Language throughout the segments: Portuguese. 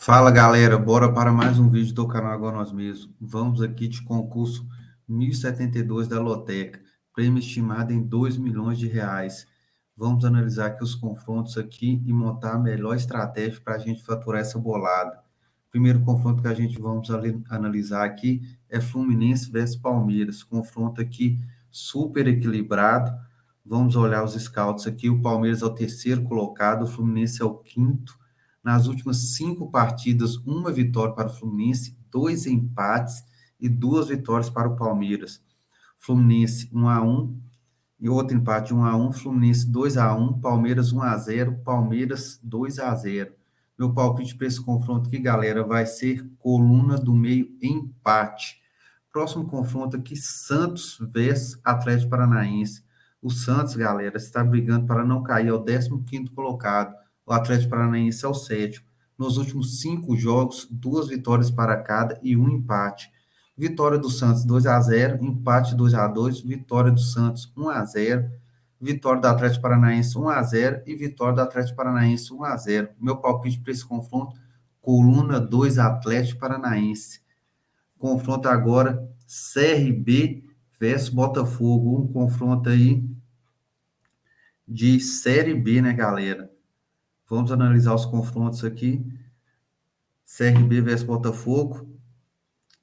Fala galera, bora para mais um vídeo do canal Agora Nós Mesmos. Vamos aqui de concurso 1072 da Loteca, prêmio estimado em R$ 2 milhões. Vamos analisar aqui os confrontos aqui e montar a melhor estratégia para a gente faturar essa bolada. Primeiro confronto que a gente vamos analisar aqui é Fluminense versus Palmeiras. Confronto aqui super equilibrado. Vamos olhar os scouts aqui. O Palmeiras é o terceiro colocado, o Fluminense é o quinto. Nas últimas 5 partidas, uma vitória para o Fluminense, 2 empates e 2 vitórias para o Palmeiras. Fluminense 1-1 e outro empate 1-1, Fluminense 2-1, Palmeiras 1-0, Palmeiras 2-0. Meu palpite para esse confronto aqui, galera, vai ser coluna do meio empate. Próximo confronto aqui, Santos versus Atlético Paranaense. O Santos, galera, está brigando para não cair ao 15º colocado. O Atlético Paranaense é o sétimo. Nos últimos 5 jogos, 2 vitórias para cada e um empate. Vitória do Santos 2-0, empate 2-2, vitória do Santos 1-0, vitória do Atlético Paranaense 1-0 e vitória do Atlético Paranaense 1-0. Meu palpite para esse confronto, coluna 2 Atlético Paranaense. Confronto agora CRB versus Botafogo, um confronto aí de Série B, né, galera? Vamos analisar os confrontos aqui. CRB versus Botafogo.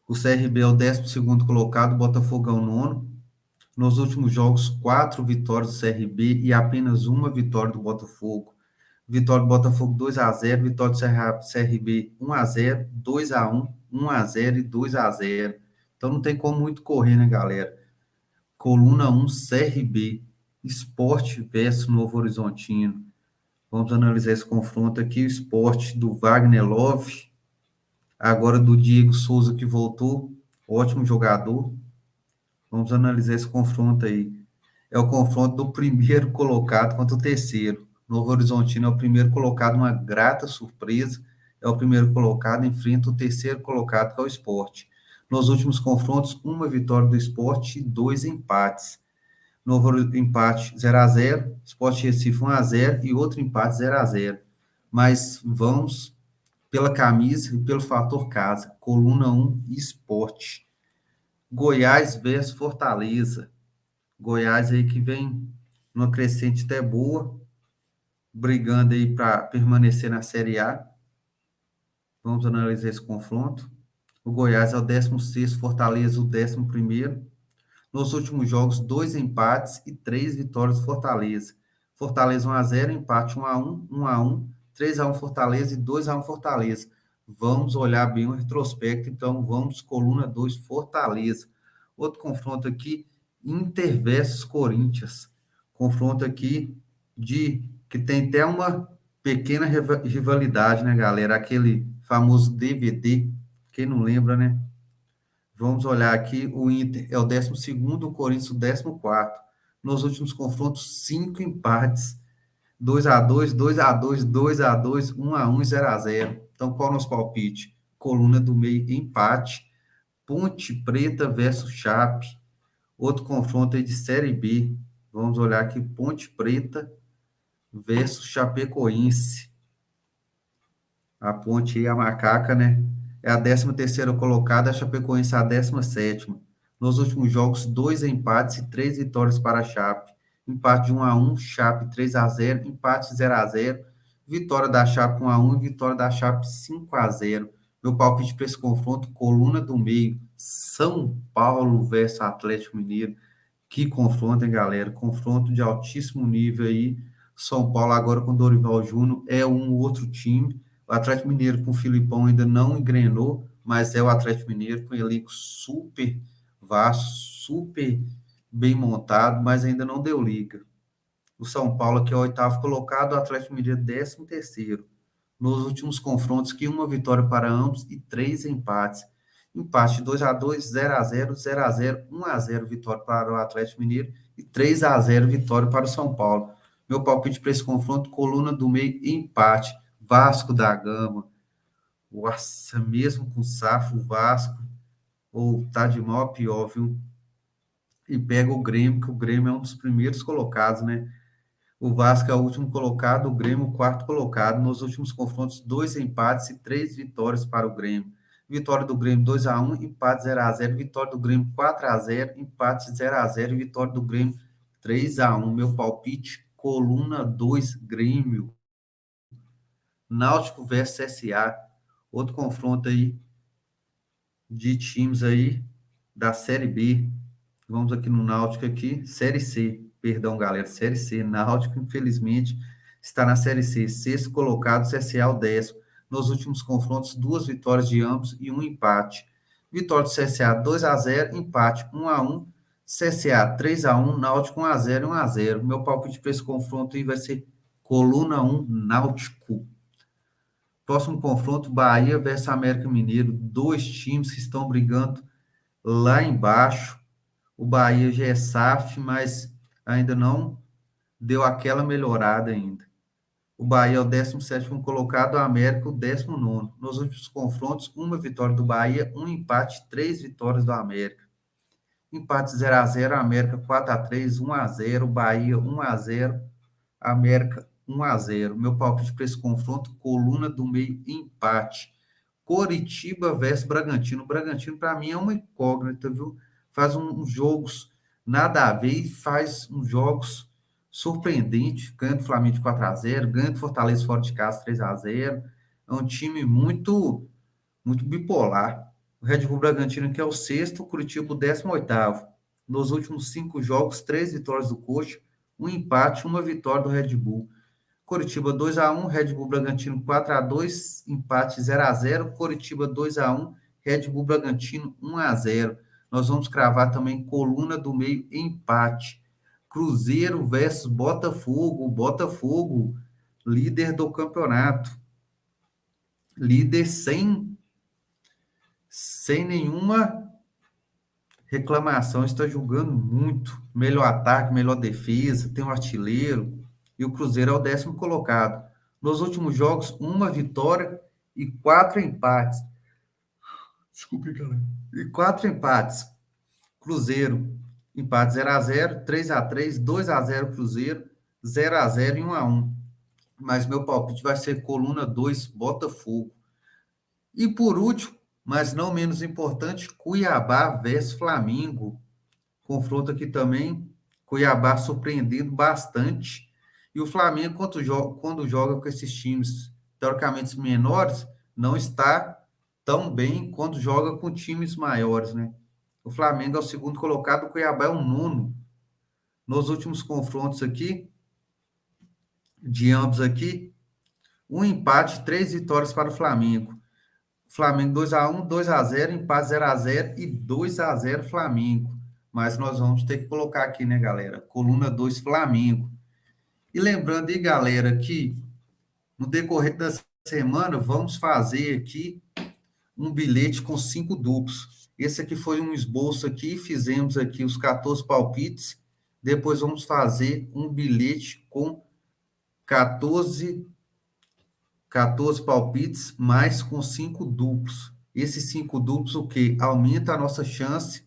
O CRB é o 12º colocado, o Botafogo é o nono. Nos últimos jogos, 4 vitórias do CRB e apenas uma vitória do Botafogo. Vitória do Botafogo 2-0, vitória do CRB 1-0, 2-1, 1-0 e 2-0. Então não tem como muito correr, né, galera? Coluna 1, CRB, Sport versus Novo Horizontino. Vamos analisar esse confronto aqui. O Sport do Wagner Love, agora do Diego Souza que voltou, ótimo jogador. Vamos analisar esse confronto aí. É o confronto do primeiro colocado contra o terceiro. Novo Horizontino é o primeiro colocado, uma grata surpresa. É o primeiro colocado, enfrenta o terceiro colocado, que é o Sport. Nos últimos confrontos, uma vitória do Sport e 2 empates. Novo empate 0-0, Sport Recife 1-0 e outro empate 0-0. Mas vamos pela camisa e pelo fator casa. Coluna 1, Sport. Goiás versus Fortaleza. Goiás aí que vem numa crescente até boa, brigando aí para permanecer na Série A. Vamos analisar esse confronto. O Goiás é o 16º, Fortaleza o 11º. Nos últimos jogos, 2 empates e 3 vitórias do Fortaleza. Fortaleza 1-0, empate 1-1, 1-1, 3-1 Fortaleza e 2-1 Fortaleza. Vamos olhar bem o retrospecto, então vamos coluna 2 Fortaleza. Outro confronto aqui, Inter versus Corinthians. Confronto aqui de que tem até uma pequena rivalidade, né, galera? Aquele famoso DVD, quem não lembra, né? Vamos olhar aqui, o Inter é o 12º, o Corinthians o 14º. Nos últimos confrontos, 5 empates. 2-2, 2-2, 2-2, 1-1 e 0-0. Então, qual é o nosso palpite? Coluna do meio, empate. Ponte Preta versus Chape. Outro confronto aí de Série B. Vamos olhar aqui, Ponte Preta versus Chapecoense. A Ponte e a Macaca, né? É a 13ª colocada, a Chapecoense é a 17ª. Nos últimos jogos, 2 empates e 3 vitórias para a Chape. Empate de 1-1, Chape 3-0, empate 0-0, vitória da Chape 1-1 e vitória da Chape 5-0. Meu palpite para esse confronto, coluna do meio, São Paulo versus Atlético Mineiro. Que confronto, hein, galera? Confronto de altíssimo nível aí. São Paulo agora com Dorival Júnior é um outro time. O Atlético Mineiro com o Filipão ainda não engrenou, mas é o Atlético Mineiro com um elenco super vasto, super bem montado, mas ainda não deu liga. O São Paulo, que é o oitavo colocado, o Atlético Mineiro 13º. Nos últimos confrontos, que uma vitória para ambos e 3 empates. Empate 2-2, 0-0, 0-0, 1-0 vitória para o Atlético Mineiro e 3-0 vitória para o São Paulo. Meu palpite para esse confronto, coluna do meio, empate. Vasco da Gama. Nossa, mesmo com Safo, o Vasco, ou tá de mal a pior, viu? E pega o Grêmio, que o Grêmio é um dos primeiros colocados, né? O Vasco é o último colocado, o Grêmio o quarto colocado. Nos últimos confrontos, 2 empates e 3 vitórias para o Grêmio. Vitória do Grêmio 2-1, empate 0-0. Vitória do Grêmio 4-0, empate 0-0. E vitória do Grêmio 3-1. Meu palpite, coluna 2, Grêmio. Náutico versus SA. Outro confronto aí de times aí da Série B. Vamos aqui no Náutico aqui, Série C. Perdão, galera, Série C. Náutico, infelizmente, está na Série C. Sexto colocado, CSA é o 10º. Nos últimos confrontos, 2 vitórias de ambos e um empate. Vitória do CSA 2-0, empate 1-1. CSA 3-1, Náutico 1-0 e 1-0. Meu palpite para esse confronto aí vai ser coluna 1, Náutico. Próximo confronto, Bahia versus América Mineiro. Dois times que estão brigando lá embaixo. O Bahia já é SAF, mas ainda não deu aquela melhorada ainda. O Bahia é o 17º colocado, o América o 19º. Nos últimos confrontos, 1 vitória do Bahia, 1 empate, 3 vitórias do América. Empate 0-0, América 4-3, 1-0, Bahia 1-0, América 1-0. Meu palpite para esse confronto, coluna do meio, empate. Coritiba versus Bragantino. O Bragantino, para mim, é uma incógnita, viu? Faz uns jogos nada a ver e faz uns jogos surpreendentes. Ganha do Flamengo de 4-0, ganha do Fortaleza fora de casa 3-0. É um time muito bipolar. O Red Bull Bragantino, que é o sexto, o Curitiba o 18º. Nos últimos 5 jogos, 3 vitórias do Coxa, um empate, 1 vitória do Red Bull. Coritiba 2-1, Red Bull Bragantino 4-2, empate 0-0, Coritiba 2-1, Red Bull Bragantino 1-0. Nós vamos cravar também coluna do meio, empate. Cruzeiro versus Botafogo. Botafogo, líder do campeonato. Líder sem nenhuma reclamação, está jogando muito. Melhor ataque, melhor defesa, tem um artilheiro. E o Cruzeiro é o 10º colocado. Nos últimos jogos, 1 vitória e 4 empates. Desculpe, galera. E 4 empates. Cruzeiro, empate 0-0, 3-3, 2-0 Cruzeiro, 0-0 e 1-1. Mas meu palpite vai ser coluna 2, Botafogo. E por último, mas não menos importante, Cuiabá versus Flamengo. Confronto aqui também, Cuiabá surpreendendo bastante. E o Flamengo, quando joga com esses times teoricamente menores, não está tão bem quando joga com times maiores, né? O Flamengo é o segundo colocado, o Cuiabá é o nono. Nos últimos confrontos aqui, de ambos aqui, um empate, 3 vitórias para o Flamengo. Flamengo 2-1, 2-0, empate 0-0 e 2-0 Flamengo. Mas nós vamos ter que colocar aqui, né, galera? Coluna 2, Flamengo. E lembrando aí, galera, que no decorrer da semana vamos fazer aqui um bilhete com 5 duplos. Esse aqui foi um esboço aqui, fizemos aqui os 14 palpites. Depois vamos fazer um bilhete com 14 palpites, mais com 5 duplos. Esses 5 duplos, o quê? Aumenta a nossa chance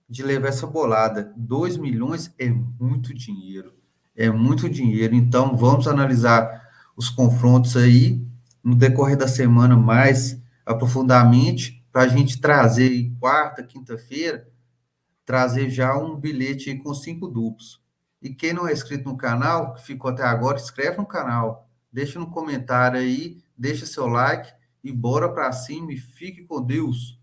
de levar essa bolada. 2 milhões é muito dinheiro. É muito dinheiro. Então, vamos analisar os confrontos aí no decorrer da semana mais aprofundadamente, para a gente trazer em quarta, quinta-feira, trazer já um bilhete com 5 duplos. E quem não é inscrito no canal, que ficou até agora, inscreve no canal. Deixa no comentário aí, deixa seu like e bora para cima e fique com Deus.